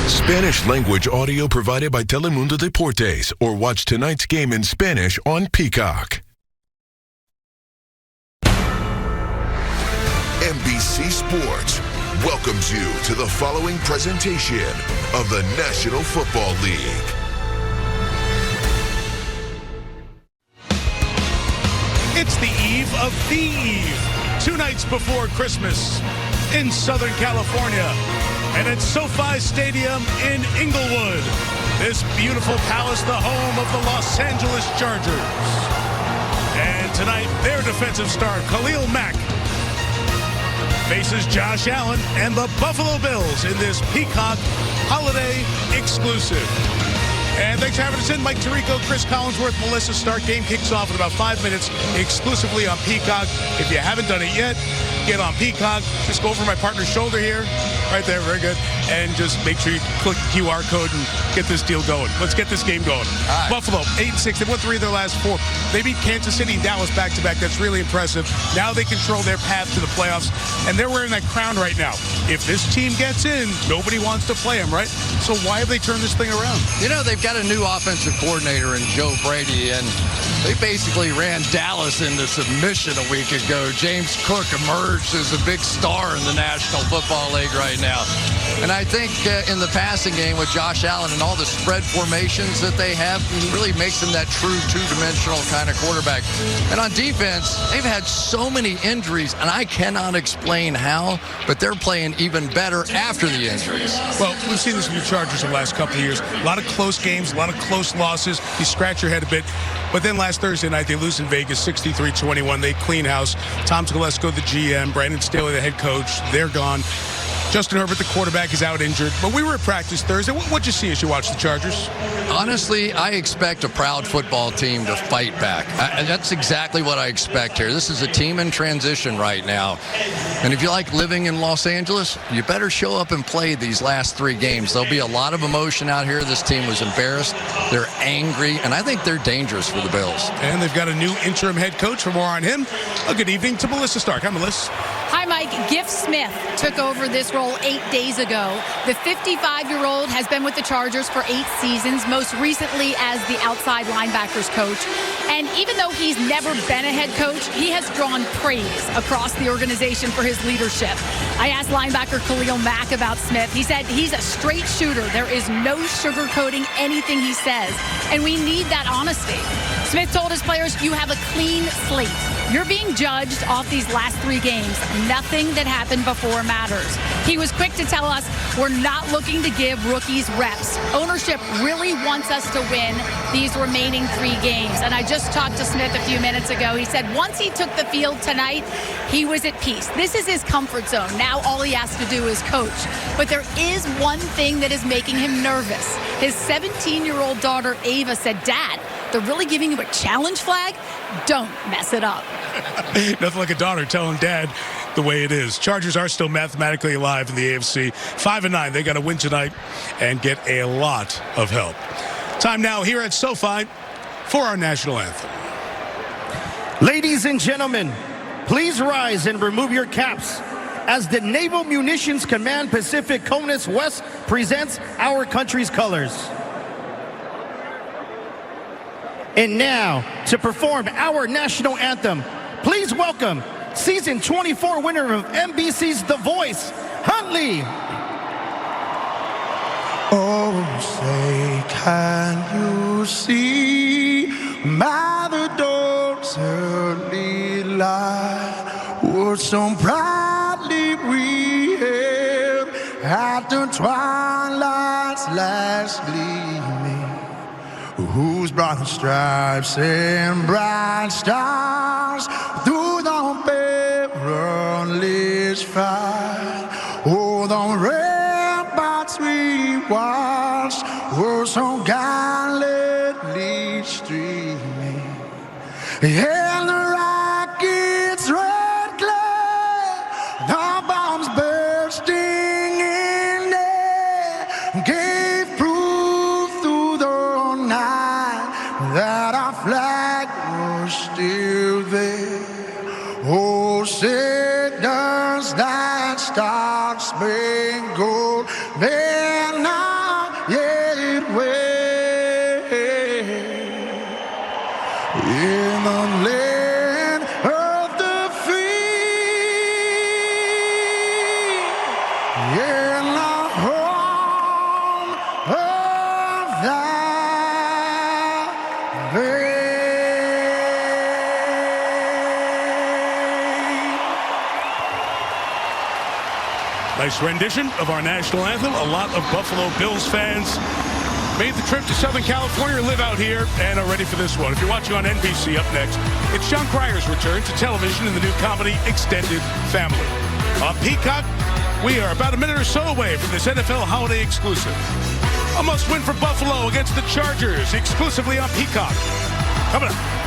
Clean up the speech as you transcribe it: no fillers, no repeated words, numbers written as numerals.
Spanish language audio provided by Telemundo Deportes, or watch tonight's game in Spanish on Peacock. NBC Sports welcomes you to the following presentation of the National Football League. It's the eve of the eve, 2 nights before Christmas in Southern California and at SoFi Stadium in Inglewood. This beautiful palace, the home of the Los Angeles Chargers. And tonight, their defensive star, Khalil Mack, faces Josh Allen and the Buffalo Bills in this Peacock holiday exclusive. And thanks for having us in. Mike Tirico, Chris Collinsworth, Melissa Stark. Game kicks off in about 5 minutes exclusively on Peacock. If you haven't done it yet, get on Peacock. Just go over my partner's shoulder here. Right there, very good. And just make sure you click the QR code and get this deal going. Let's get this game going. Right. Buffalo, 8-6. They won 3 of their last 4. They beat Kansas City and Dallas back-to-back. That's really impressive. Now they control their path to the playoffs, and they're wearing that crown right now. If this team gets in, nobody wants to play them, right? So why have they turned this thing around? You know, they've got a new offensive coordinator in Joe Brady, and they basically ran Dallas into submission a week ago. James Cook emerged as a big star in the National Football League right now. And I think in the passing game with Josh Allen and all the spread formations that they have, really makes him that true two-dimensional kind of quarterback. And on defense, they've had so many injuries, and I cannot explain how, but they're playing even better after the injuries. Well, we've seen this with the Chargers in the last couple of years. A lot of close games, a lot of close losses. You scratch your head a bit. But then last Thursday night, they lose in Vegas 63-21. They clean house. Tom Telesco, the GM, Brandon Staley, the head coach, they're gone. Justin Herbert, the quarterback, is out injured. But we were at practice Thursday. What'd you see as you watched the Chargers? Honestly, I expect a proud football team to fight back. That's exactly what I expect here. This is a team in transition right now. And if you like living in Los Angeles, you better show up and play these last 3 games. There'll be a lot of emotion out here. This team was embarrassed. They're angry. And I think they're dangerous for the Bills. And they've got a new interim head coach. For more on him, a good evening to Melissa Stark. Hi, Melissa. Hi, Mike. Giff Smith took over this role 8 days ago. The 55-year-old has been with the Chargers for 8 seasons, most recently as the outside linebackers coach. And even though he's never been a head coach, he has drawn praise across the organization for his leadership. I asked linebacker Khalil Mack about Smith. He said he's a straight shooter. There is no sugarcoating anything he says, and we need that honesty. Smith told his players, you have a clean slate. You're being judged off these last 3 games. Nothing that happened before matters. He was quick to tell us we're not looking to give rookies reps. Ownership really wants us to win these remaining 3 games. And I just talked to Smith a few minutes ago. He said once he took the field tonight, he was at peace. This is his comfort zone. Now all he has to do is coach. But there is one thing that is making him nervous. His 17-year-old daughter, Ava, said, Dad, they're really giving you a challenge flag? Don't mess it up. Nothing like a daughter telling dad the way it is. Chargers are still mathematically alive in the AFC. 5-9. They got to win tonight and get a lot of help. Time now here at SoFi for our national anthem. Ladies and gentlemen, please rise and remove your caps as the Naval Munitions Command Pacific CONUS West presents our country's colors. And now, to perform our national anthem, please welcome Season 24 winner of NBC's The Voice, Huntley. Oh, say, can you see by the dawn's early light what so proudly we hailed at the twilight's last gleaming, whose broad stripes and bright stars through the perilous fight, oh, the ramparts we watched were so gallantly streaming, and the rockets' red glare, the bombs bursting in there, gave proof through the night that our flag was still there. Oh, say does that star-spangled banner in the home of thy name. Nice rendition of our national anthem. A lot of Buffalo Bills fans made the trip to Southern California or live out here and are ready for this one. If you're watching on NBC, up next, it's John Cryer's return to television in the new comedy Extended Family. On Peacock, we are about a minute or so away from this NFL holiday exclusive. A must-win for Buffalo against the Chargers, exclusively on Peacock. Coming up.